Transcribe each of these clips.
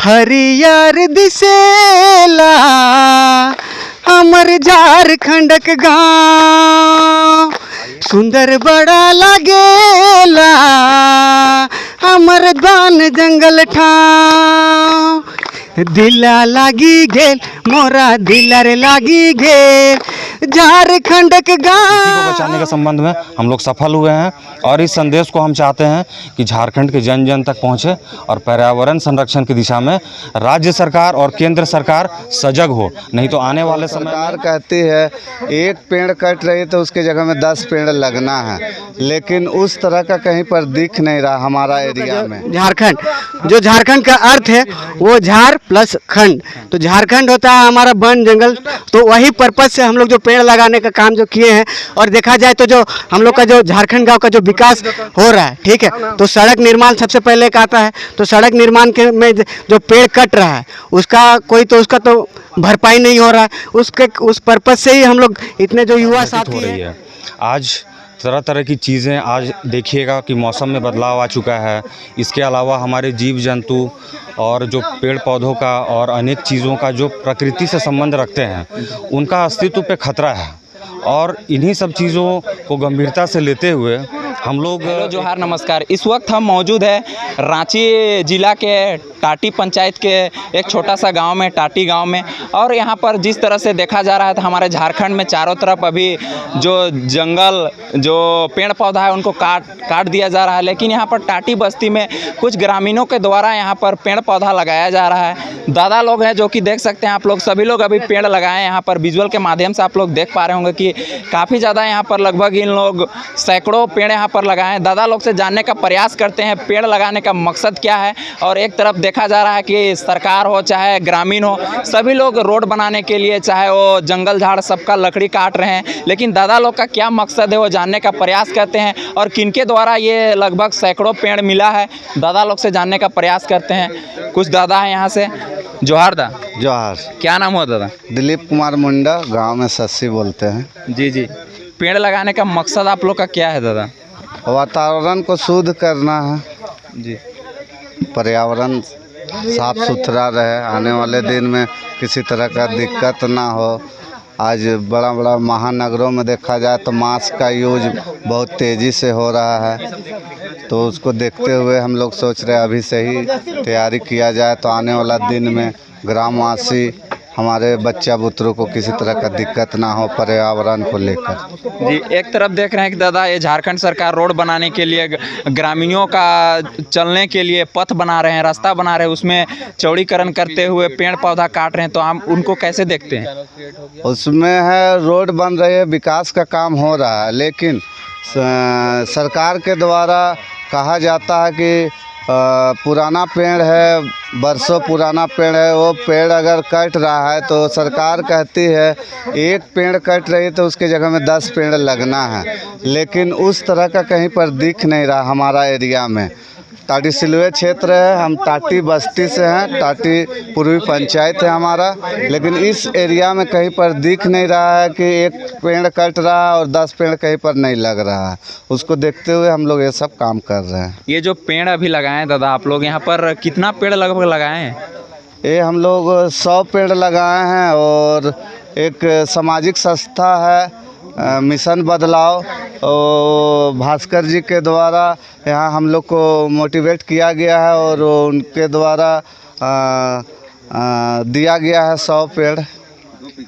हरियर दिसेला हमर झारखंड के गाँव, सुंदर बड़ा लागेला हमर वन जंगल ठाव। दिला लागी गेल मोरा दिलर लागी गेल झारखंड के गाँव। को बचाने के संबंध में हम लोग सफल हुए हैं और इस संदेश को हम चाहते हैं कि झारखंड के जन जन तक पहुंचे और पर्यावरण संरक्षण की दिशा में राज्य सरकार और केंद्र सरकार सजग हो, नहीं तो आने वाले समय सरकार कहती है एक पेड़ कट रही तो उसके जगह में 10 पेड़ लगना है, लेकिन उस तरह का कहीं पर दिख नहीं रहा हमारा एरिया में। झारखंड का अर्थ है वो झार प्लस खंड, तो झारखंड होता है हमारा वन जंगल, तो वही पर्पज से हम लोग जो पेड़ लगाने का काम जो किए हैं। और देखा जाए तो जो हम लोग का जो झारखंड गांव का जो विकास हो रहा है, ठीक है, तो सड़क निर्माण सबसे पहले एक आता है, तो सड़क निर्माण के में जो पेड़ कट रहा है उसका तो भरपाई नहीं हो रहा है, उस पर्पज से ही हम लोग इतने जो युवा साथी हैं। आज तरह तरह की चीज़ें, आज देखिएगा कि मौसम में बदलाव आ चुका है। इसके अलावा हमारे जीव जंतु और जो पेड़ पौधों का और अनेक चीज़ों का जो प्रकृति से संबंध रखते हैं उनका अस्तित्व पे खतरा है, और इन्हीं सब चीज़ों को गंभीरता से लेते हुए हम लोग। हेलो जोहार नमस्कार। इस वक्त हम मौजूद है रांची जिला के टाटी पंचायत के एक छोटा सा गांव में, टाटी गांव में, और यहां पर जिस तरह से देखा जा रहा है तो हमारे झारखंड में चारों तरफ अभी जो जंगल, जो पेड़ पौधा है उनको काट दिया जा रहा है, लेकिन यहां पर टाटी बस्ती में कुछ ग्रामीणों के द्वारा यहां पर पेड़ पौधा लगाया जा रहा है। दादा लोग हैं जो कि देख सकते हैं आप लोग, सभी लोग अभी पेड़ लगाए। यहाँ पर विजुअल के माध्यम से आप लोग देख पा रहे होंगे कि काफ़ी ज़्यादा यहाँ पर लगभग इन लोग सैकड़ों पेड़ यहाँ पर लगाए हैं। दादा लोग से जानने का प्रयास करते हैं पेड़ लगाने का मकसद क्या है। और एक तरफ देखा जा रहा है कि सरकार हो चाहे ग्रामीण हो, सभी लोग रोड बनाने के लिए चाहे वो जंगल झाड़ सबका लकड़ी काट रहे हैं, लेकिन दादा लोग का क्या मकसद है वो जानने का प्रयास करते हैं और किनके द्वारा ये लगभग सैकड़ों पेड़ मिला है, दादा लोग से जानने का प्रयास करते हैं। कुछ दादा हैं यहाँ से। जोहार दा। जोहार। क्या नाम हुआ दादा? दिलीप कुमार मुंडा, गांव में सस्सी बोलते हैं। जी जी। पेड़ लगाने का मकसद आप लोग का क्या है दादा? वातावरण को शुद्ध करना है जी, पर्यावरण साफ सुथरा रहे, आने वाले दिन में किसी तरह का दिक्कत ना हो। आज बड़ा बड़ा महानगरों में देखा जाए तो मास्क का यूज बहुत तेज़ी से हो रहा है, तो उसको देखते हुए हम लोग सोच रहे हैं अभी से ही तैयारी किया जाए, तो आने वाला दिन में ग्रामवासी हमारे बच्चा बुतरों को किसी तरह का दिक्कत ना हो पर्यावरण को लेकर। जी, एक तरफ देख रहे हैं कि दादा ये झारखंड सरकार रोड बनाने के लिए, ग्रामीणों का चलने के लिए पथ बना रहे हैं, रास्ता बना रहे हैं, उसमें चौड़ीकरण करते हुए पेड़ पौधा काट रहे हैं, तो हम उनको कैसे देखते हैं? उसमें है रोड बन रही है, विकास का काम हो रहा है, लेकिन सरकार के द्वारा कहा जाता है कि पुराना पेड़ है, बरसों पुराना पेड़ है, वो पेड़ अगर कट रहा है तो सरकार कहती है एक पेड़ कट रही तो उसके जगह में 10 पेड़ लगना है, लेकिन उस तरह का कहीं पर दिख नहीं रहा हमारा एरिया में। टाटी सिलवे क्षेत्र है, हम टाटी बस्ती से हैं, टाटी पूर्वी पंचायत है हमारा, लेकिन इस एरिया में कहीं पर दिख नहीं रहा है कि एक पेड़ कट रहा है और 10 पेड़ कहीं पर नहीं लग रहा है। उसको देखते हुए हम लोग ये सब काम कर रहे हैं। ये जो पेड़ अभी लगाए हैं दादा आप लोग, यहाँ पर कितना पेड़ लगभग लगाए हैं? ये हम लोग 100 पेड़ लगाए हैं, और एक सामाजिक संस्था है मिशन बदलाव, भास्कर जी के द्वारा यहाँ हम लोग को मोटिवेट किया गया है और उनके द्वारा दिया गया है 100 पेड़।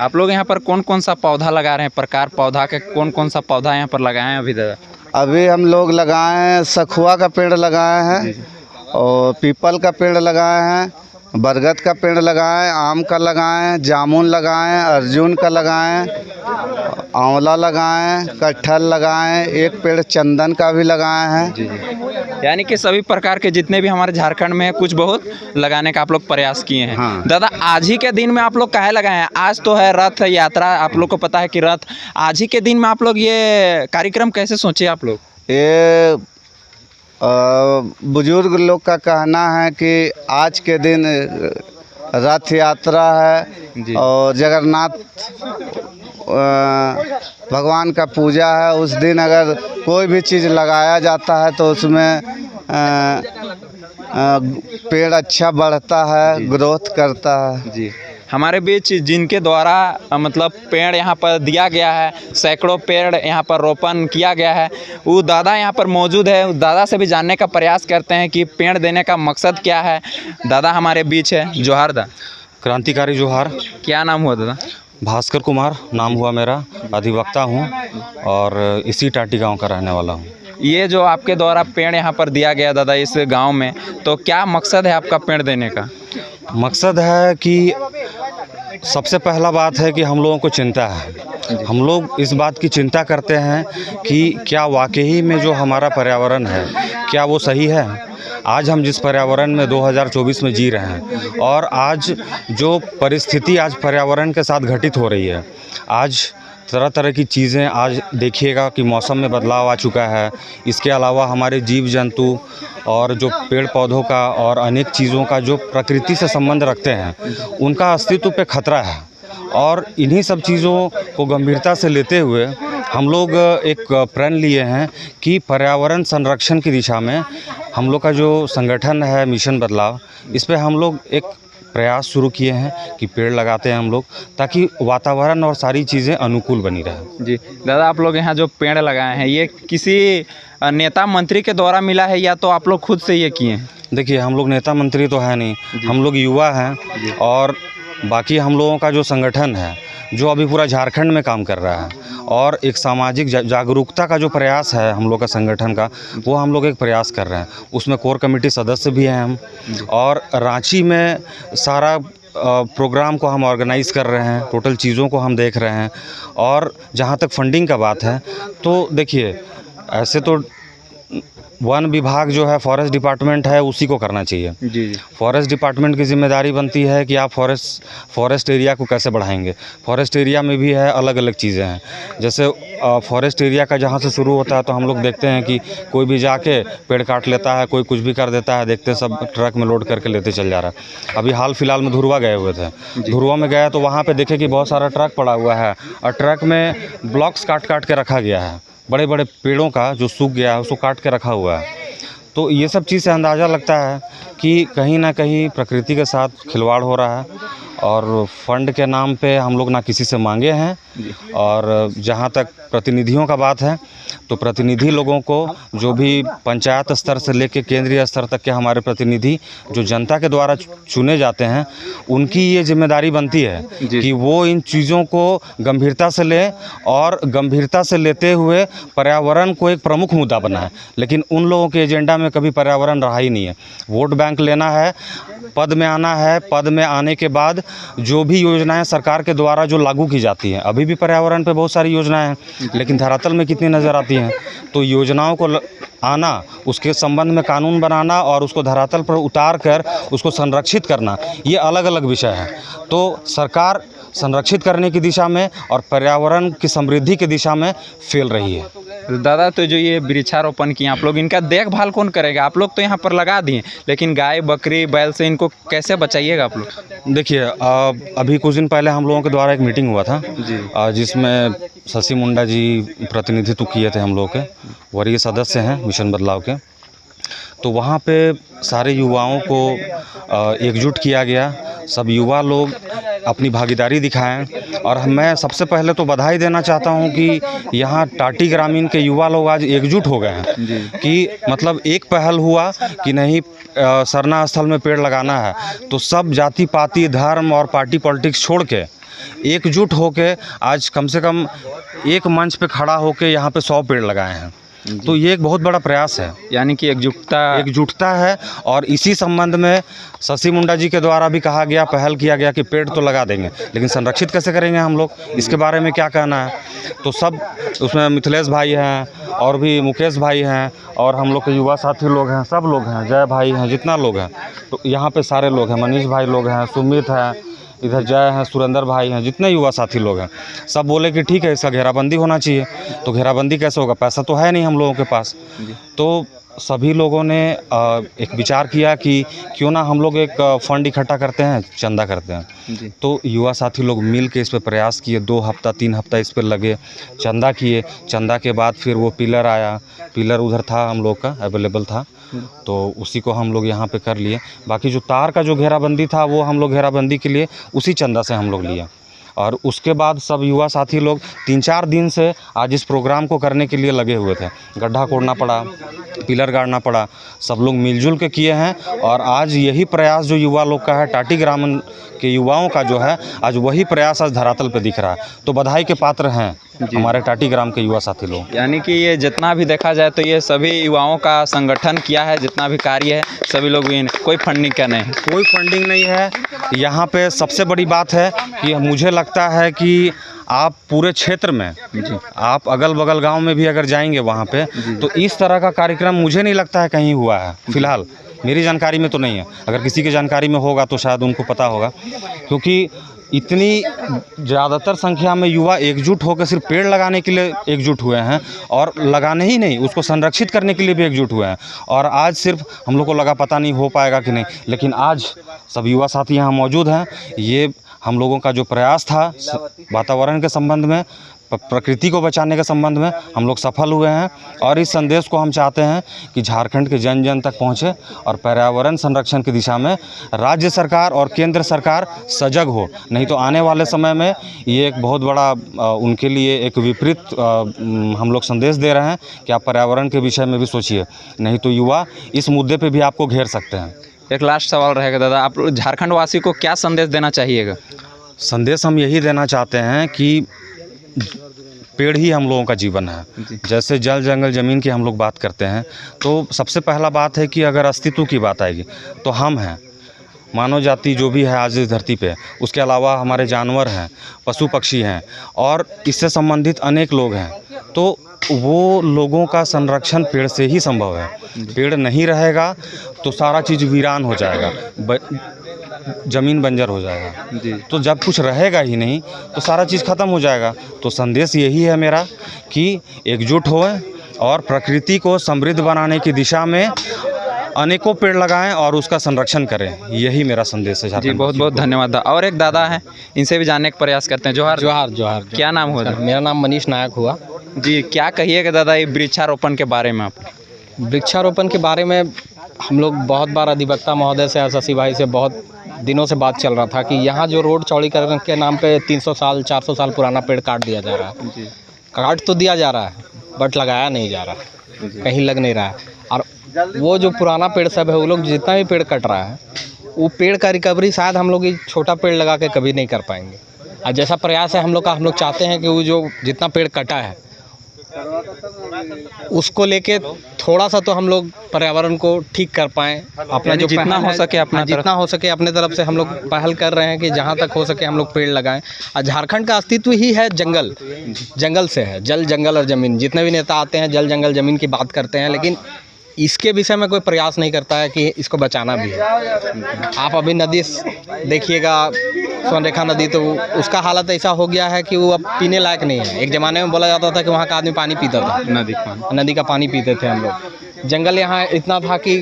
आप लोग यहाँ पर कौन कौन सा पौधा लगा रहे हैं? प्रकार पौधा के कौन कौन सा पौधा यहाँ पर लगाए हैं अभी दादा? अभी हम लोग लगाए हैं, सखुआ का पेड़ लगाए हैं, और पीपल का पेड़ लगाए हैं, बरगद का पेड़ लगाएं, आम का लगाएं, जामुन लगाएं, अर्जुन का लगाएं, आंवला लगाएं, कटहल लगाएं, एक पेड़ चंदन का भी लगाए हैं। यानी कि सभी प्रकार के जितने भी हमारे झारखंड में है कुछ बहुत लगाने का आप लोग प्रयास किए हैं। हाँ। दादा आज ही के दिन में आप लोग काहे लगाए हैं? आज तो है रथ यात्रा, आप लोग को पता है कि रथ, आज ही के दिन में आप लोग ये कार्यक्रम कैसे सोचे आप लोग? ये बुजुर्ग लोग का कहना है कि आज के दिन रथ यात्रा है और जगन्नाथ भगवान का पूजा है। उस दिन अगर कोई भी चीज़ लगाया जाता है तो उसमें पेड़ अच्छा बढ़ता है, ग्रोथ करता है। जी, हमारे बीच जिनके द्वारा मतलब पेड़ यहाँ पर दिया गया है, सैकड़ों पेड़ यहाँ पर रोपण किया गया है, वो दादा यहाँ पर मौजूद है। उस दादा से भी जानने का प्रयास करते हैं कि पेड़ देने का मकसद क्या है। दादा हमारे बीच है। जोहार दा। क्रांतिकारी जोहार। क्या नाम हुआ दादा? भास्कर कुमार नाम हुआ मेरा, अधिवक्ता हूँ और इसी टाटी गांव का रहने वाला हूँ। ये जो आपके द्वारा पेड़ यहाँ पर दिया गया दादा इस गांव में, तो क्या मकसद है आपका पेड़ देने का? मकसद है कि सबसे पहला बात है कि हम लोगों को चिंता है। हम लोग इस बात की चिंता करते हैं कि क्या वाकई में जो हमारा पर्यावरण है क्या वो सही है। आज हम जिस पर्यावरण में 2024 में जी रहे हैं और आज जो परिस्थिति आज पर्यावरण के साथ घटित हो रही है, आज तरह तरह की चीज़ें, आज देखिएगा कि मौसम में बदलाव आ चुका है। इसके अलावा हमारे जीव जंतु और जो पेड़ पौधों का और अनेक चीज़ों का जो प्रकृति से संबंध रखते हैं उनका अस्तित्व पे खतरा है। और इन्हीं सब चीज़ों को गंभीरता से लेते हुए हम लोग एक प्रण लिए हैं कि पर्यावरण संरक्षण की दिशा में हम लोग का जो संगठन है मिशन बदलाव, इस पे हम लोग एक प्रयास शुरू किए हैं कि पेड़ लगाते हैं हम लोग, ताकि वातावरण और सारी चीज़ें अनुकूल बनी रहे। जी दादा, आप लोग यहाँ जो पेड़ लगाए हैं ये किसी नेता मंत्री के द्वारा मिला है या तो आप लोग खुद से ये किए हैं? देखिए, हम लोग नेता मंत्री तो है नहीं, हम लोग युवा हैं और बाकी हम लोगों का जो संगठन है जो अभी पूरा झारखंड में काम कर रहा है और एक सामाजिक जागरूकता का जो प्रयास है हम लोग का संगठन का, वो हम लोग एक प्रयास कर रहे हैं। उसमें कोर कमेटी सदस्य भी हैं हम, और रांची में सारा प्रोग्राम को हम ऑर्गेनाइज़ कर रहे हैं, टोटल चीज़ों को हम देख रहे हैं। और जहाँ तक फंडिंग का बात है तो देखिए, ऐसे तो वन विभाग जो है, फॉरेस्ट डिपार्टमेंट है, उसी को करना चाहिए। जी। फॉरेस्ट डिपार्टमेंट की जिम्मेदारी बनती है कि आप फॉरेस्ट एरिया को कैसे बढ़ाएंगे। फॉरेस्ट एरिया में भी है अलग अलग चीज़ें हैं, जैसे फॉरेस्ट एरिया का जहाँ से शुरू होता है तो हम लोग देखते हैं कि कोई भी जाके पेड़ काट लेता है, कोई कुछ भी कर देता है, देखते सब ट्रक में लोड करके लेते चल जा रहा है। अभी हाल फिलहाल में धुरवा गए हुए थे, धुरवा में गए तो वहाँ पर देखे कि बहुत सारा ट्रक पड़ा हुआ है और ट्रक में ब्लॉक्स काट काट के रखा गया है, बड़े बड़े पेड़ों का जो सूख गया है उसको काट के रखा हुआ है। तो ये सब चीज़ से अंदाज़ा लगता है कि कहीं ना कहीं प्रकृति के साथ खिलवाड़ हो रहा है। और फंड के नाम पे हम लोग ना किसी से मांगे हैं, और जहाँ तक प्रतिनिधियों का बात है तो प्रतिनिधि लोगों को, जो भी पंचायत स्तर से लेकर केंद्रीय स्तर तक के हमारे प्रतिनिधि जो जनता के द्वारा चुने जाते हैं, उनकी ये जिम्मेदारी बनती है कि वो इन चीज़ों को गंभीरता से लें और गंभीरता से लेते हुए पर्यावरण को एक प्रमुख मुद्दा बनाएं। लेकिन उन लोगों के एजेंडा में कभी पर्यावरण रहा ही नहीं है। वोट बैंक लेना है, पद में आना है, पद में आने के बाद जो भी योजनाएं सरकार के द्वारा जो लागू की जाती हैं, अभी भी पर्यावरण पे बहुत सारी योजनाएं हैं लेकिन धरातल में कितनी नज़र आती हैं। तो योजनाओं को आना, उसके संबंध में कानून बनाना और उसको धरातल पर उतार कर उसको संरक्षित करना, ये अलग अलग विषय है। तो सरकार संरक्षित करने की दिशा में और पर्यावरण की समृद्धि की दिशा में फेल रही है। दादा, तो जो ये वृक्षारोपण किए आप लोग, इनका देखभाल कौन करेगा? आप लोग तो यहाँ पर लगा दिए, लेकिन गाय बकरी बैल से इनको कैसे बचाइएगा आप लोग? देखिए, अभी कुछ दिन पहले हम लोगों के द्वारा एक मीटिंग हुआ था जिसमें शशि मुंडा जी प्रतिनिधित्व किए थे, हम लोग के वरीय सदस्य हैं मिशन बदलाव के। तो वहाँ पे सारे युवाओं को एकजुट किया गया, सब युवा लोग अपनी भागीदारी दिखाएं। और मैं सबसे पहले तो बधाई देना चाहता हूं कि यहाँ टाटी ग्रामीण के युवा लोग आज एकजुट हो गए हैं कि मतलब एक पहल हुआ कि नहीं, सरना स्थल में पेड़ लगाना है, तो सब जाति पाति धर्म और पार्टी पॉलिटिक्स छोड़ के एकजुट होके आज कम से कम एक मंच पे खड़ा होके यहाँ पे 100 पेड़ लगाए हैं। तो ये एक बहुत बड़ा प्रयास है, यानी कि एकजुटता है। और इसी संबंध में शशि मुंडा जी के द्वारा भी कहा गया, पहल किया गया कि पेड़ तो लगा देंगे लेकिन संरक्षित कैसे करेंगे हम लोग, इसके बारे में क्या कहना है। तो सब उसमें मिथिलेश भाई हैं और भी मुकेश भाई हैं और हम लोग के युवा साथी लोग हैं, सब लोग हैं, जय भाई हैं, जितना लोग हैं, तो यहाँ पे सारे लोग हैं, मनीष भाई लोग हैं, सुमित है, इधर जय हैं, सुरेंद्र भाई हैं, जितने युवा साथी लोग हैं, सब बोले कि ठीक है, इसका घेराबंदी होना चाहिए। तो घेराबंदी कैसे होगा, पैसा तो है नहीं हम लोगों के पास। तो सभी लोगों ने एक विचार किया कि क्यों ना हम लोग एक फंड इकट्ठा करते हैं, चंदा करते हैं। तो युवा साथी लोग मिल के इस पर प्रयास किए, 2 हफ्ता 3 हफ्ता इस पर लगे, चंदा किए। चंदा के बाद फिर वो पिलर आया, पिलर उधर था हम लोग का अवेलेबल था, तो उसी को हम लोग यहाँ पे कर लिए। बाकी जो तार का जो घेराबंदी था वो हम लोग घेराबंदी के लिए उसी चंदा से हम लोग लिए। और उसके बाद सब युवा साथी लोग 3-4 दिन से आज इस प्रोग्राम को करने के लिए लगे हुए थे। गड्ढा खोदना पड़ा, पिलर गाड़ना पड़ा, सब लोग मिलजुल के किए हैं। और आज यही प्रयास जो युवा लोग का है, टाटी ग्राम के युवाओं का जो है, आज वही प्रयास आज धरातल पे दिख रहा है। तो बधाई के पात्र हैं हमारे टाटी ग्राम के युवा साथी लोग। यानी कि ये जितना भी देखा जाए तो ये सभी युवाओं का संगठन किया है, जितना भी कार्य है सभी लोग भी, कोई फंडिंग का नहीं, कोई फंडिंग नहीं है। यहाँ पे सबसे बड़ी बात है कि मुझे लगता है कि आप पूरे क्षेत्र में, आप अगल बगल गांव में भी अगर जाएंगे वहाँ पे, तो इस तरह का कार्यक्रम मुझे नहीं लगता है कहीं हुआ है। फिलहाल मेरी जानकारी में तो नहीं है, अगर किसी की जानकारी में होगा तो शायद उनको पता होगा। क्योंकि इतनी ज़्यादातर संख्या में युवा एकजुट होकर सिर्फ पेड़ लगाने के लिए एकजुट हुए हैं, और लगाने ही नहीं, उसको संरक्षित करने के लिए भी एकजुट हुए हैं। और आज सिर्फ हम लोग को लगा पता नहीं हो पाएगा कि नहीं, लेकिन आज सब युवा साथी यहाँ मौजूद हैं। ये हम लोगों का जो प्रयास था वातावरण के संबंध में, प्रकृति को बचाने के संबंध में, हम लोग सफल हुए हैं। और इस संदेश को हम चाहते हैं कि झारखंड के जन जन तक पहुँचे और पर्यावरण संरक्षण की दिशा में राज्य सरकार और केंद्र सरकार सजग हो। नहीं तो आने वाले समय में ये एक बहुत बड़ा उनके लिए एक विपरीत हम लोग संदेश दे रहे हैं कि आप पर्यावरण के विषय में भी सोचिए, नहीं तो युवा इस मुद्दे पर भी आपको घेर सकते हैं। एक लास्ट सवाल रहेगा दादा, आप झारखंड वासी को क्या संदेश देना चाहिएगा? संदेश हम यही देना चाहते हैं कि पेड़ ही हम लोगों का जीवन है। जैसे जल जंगल ज़मीन की हम लोग बात करते हैं, तो सबसे पहला बात है कि अगर अस्तित्व की बात आएगी तो हम हैं, मानव जाति जो भी है आज इस धरती पे, उसके अलावा हमारे जानवर हैं, पशु पक्षी हैं, और इससे संबंधित अनेक लोग हैं। तो वो लोगों का संरक्षण पेड़ से ही संभव है। पेड़ नहीं रहेगा तो सारा चीज़ वीरान हो जाएगा, ज़मीन बंजर हो जाएगा। तो जब कुछ रहेगा ही नहीं तो सारा चीज़ ख़त्म हो जाएगा। तो संदेश यही है मेरा कि एकजुट होएं और प्रकृति को समृद्ध बनाने की दिशा में अनेकों पेड़ लगाएं और उसका संरक्षण करें। यही मेरा संदेश है। जी बहुत बहुत धन्यवाद। और एक दादा हैं, इनसे भी जानने का प्रयास करते हैं। जोहार जोहार जोहार। क्या नाम हुआ? मेरा नाम मनीष नायक हुआ जी। क्या कहिएगा दादा ये वृक्षारोपण के बारे में? आप वृक्षारोपण के बारे में हम लोग बहुत बार अधिवक्ता महोदय से, शशि भाई से बहुत दिनों से बात चल रहा था कि यहाँ जो रोड चौड़ीकरण के नाम पे 300 साल 400 साल पुराना पेड़ काट दिया जा रहा है। काट तो दिया जा रहा है बट लगाया नहीं जा रहा है, कहीं लग नहीं रहा है। और वो जो पुराना पेड़ सब है, वो लोग जितना भी पेड़ कट रहा है, वो पेड़ का रिकवरी शायद हम लोग छोटा पेड़ लगा के कभी नहीं कर पाएंगे। और जैसा प्रयास है हम लोग का, हम लोग चाहते हैं कि वो जो जितना पेड़ कटा है उसको लेके थोड़ा सा तो हम लोग पर्यावरण को ठीक कर पाएँ। अपना जो जितना हो सके अपना जितना हो सके अपने तरफ से हम लोग पहल कर रहे हैं कि जहाँ तक हो सके हम लोग पेड़ लगाएं। और झारखंड का अस्तित्व ही है जंगल, जंगल से है। जल जंगल और ज़मीन, जितने भी नेता आते हैं जल जंगल ज़मीन की बात करते हैं, लेकिन इसके विषय में कोई प्रयास नहीं करता है कि इसको बचाना भी है। आप अभी नदी देखिएगा, स्वर्णरेखा नदी, तो उसका हालत ऐसा हो गया है कि वो अब पीने लायक नहीं है। एक ज़माने में बोला जाता था कि वहाँ का आदमी पानी पीता था, नदी का पानी पीते थे हम लोग। जंगल यहाँ इतना था कि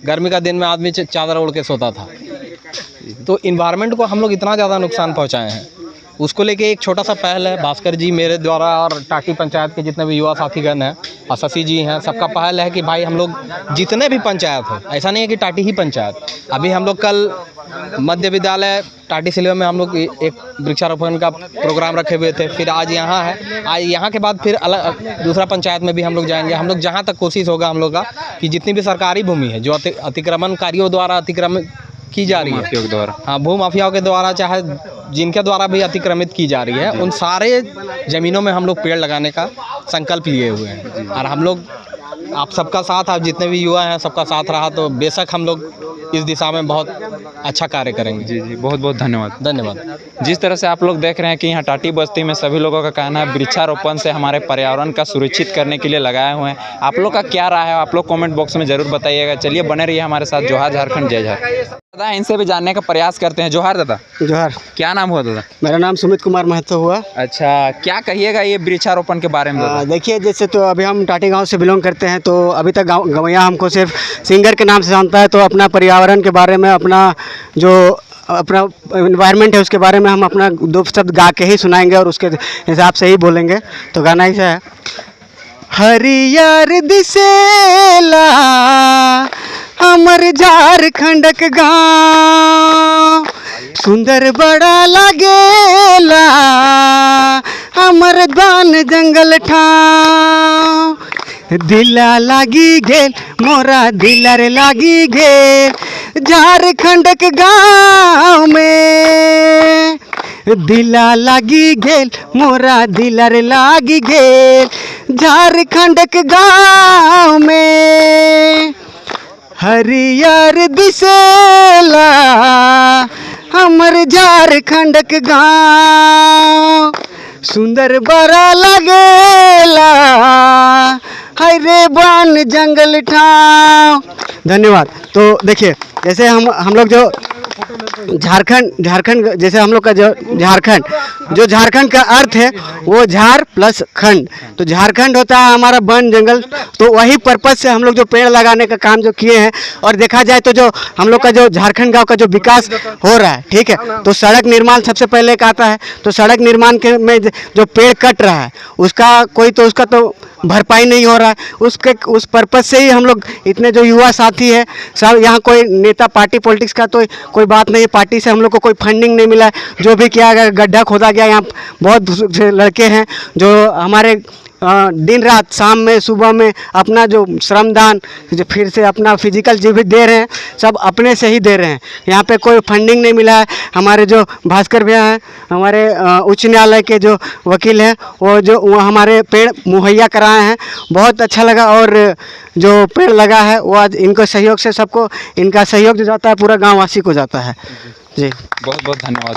गर्मी का दिन में आदमी चादर ओढ़ के सोता था। तो इन्वायरमेंट को हम लोग इतना ज़्यादा नुकसान पहुँचाए हैं। उसको लेके एक छोटा सा पहल है भास्कर जी मेरे द्वारा और टाटी पंचायत के जितने भी युवा साथीगण हैं और शशि जी हैं, सबका पहल है कि भाई हम लोग जितने भी पंचायत है, ऐसा नहीं है कि टाटी ही पंचायत, अभी हम लोग कल मध्य विद्यालय टाटी सिलवा में हम लोग एक वृक्षारोपण का प्रोग्राम रखे हुए थे। फिर आज यहाँ है, आज यहाँ के बाद फिर अलग दूसरा पंचायत में भी हम लोग जाएंगे। हम लोग जहाँ तक कोशिश होगा हम लोग का कि जितनी भी सरकारी भूमि है जो अतिक्रमणकारियों द्वारा अतिक्रमित की जा रही है, हाँ भू माफियाओं के द्वारा, चाहे जिनके द्वारा भी अतिक्रमित की जा रही है, उन सारे ज़मीनों में हम लोग पेड़ लगाने का संकल्प लिए हुए हैं। और हम लोग आप सबका साथ, आप जितने भी युवा हैं सबका साथ रहा तो बेशक हम लोग इस दिशा में बहुत अच्छा कार्य करेंगे। जी जी बहुत बहुत धन्यवाद। धन्यवाद। जिस तरह से आप लोग देख रहे हैं कि यहाँ टाटी बस्ती में सभी लोगों का कहना है वृक्षारोपण से हमारे पर्यावरण का सुरक्षित करने के लिए लगाए हुए हैं। आप लोग का क्या राय है आप लोग कमेंट बॉक्स में ज़रूर बताइएगा। चलिए बने रहिए हमारे साथ। जोहार झारखंड, जय झारखंड। दादा इनसे भी जानने का प्रयास करते हैं। जोहार दादा। जोहार। क्या नाम हुआ दादा? मेरा नाम सुमित कुमार महतो हुआ। अच्छा, क्या कहिएगा ये वृक्षारोपण के बारे में दादा? देखिए, जैसे तो अभी हम टाटी गांव से बिलोंग करते हैं, तो अभी तक गवैया हमको सिर्फ सिंगर के नाम से जानता है। तो अपना पर्यावरण के बारे में, अपना जो अपना इन्वायरमेंट है उसके बारे में हम अपना 2 शब्द गा के ही सुनाएंगे और उसके हिसाब से ही बोलेंगे। तो गाना ऐसा है। हरियर दिसेला हमर झारखंडक गाँव, सुंदर बड़ा लागेला हमर बान जंगल ठाव। दिला लागी गेल मोरा दिलर लागी गेल झारखंडक गाँव में, दिला लागी गेल मोरा दिलर लागी गेल झारखंडक गाँव में। हरियर दिसेला हमर झारखंडक गाँव, सुंदर बड़ा लगेला हरे बान जंगल ठाव। धन्यवाद। तो देखिए जैसे हम लोग जो झारखंड जैसे हम लोग का जो झारखंड का अर्थ है वो झार प्लस खंड, तो झारखंड होता है हमारा वन जंगल, तो वही पर्पस से हम लोग जो पेड़ लगाने का काम जो किए हैं। और देखा जाए तो जो हम लोग का जो झारखंड गांव का जो विकास हो रहा है, ठीक है, तो सड़क निर्माण सबसे पहले एक आता है। तो सड़क निर्माण के में जो पेड़ कट रहा है उसका तो भरपाई नहीं हो रहा है। उस पर्पस से ही हम लोग इतने जो युवा साथी है सब, यहाँ कोई नेता पार्टी पॉलिटिक्स का तो कोई बात नहीं है, पार्टी से हम लोग को कोई फंडिंग नहीं मिला है। जो भी किया गया गड्ढा खोदा गया, यहाँ बहुत लड़के हैं जो हमारे दिन रात शाम में सुबह में अपना जो श्रमदान जो फिर से अपना फिजिकल जो भी दे रहे हैं सब अपने से ही दे रहे हैं। यहाँ पे कोई फंडिंग नहीं मिला है। हमारे जो भास्कर भैया हैं, हमारे उच्च न्यायालय के जो वकील हैं, वो हमारे पेड़ मुहैया कराए हैं, बहुत अच्छा लगा। और जो पेड़ लगा है वो आज इनको सहयोग से सबको इनका सहयोग जो जाता है पूरा गाँव वासी को जाता है। जी बहुत बहुत धन्यवाद।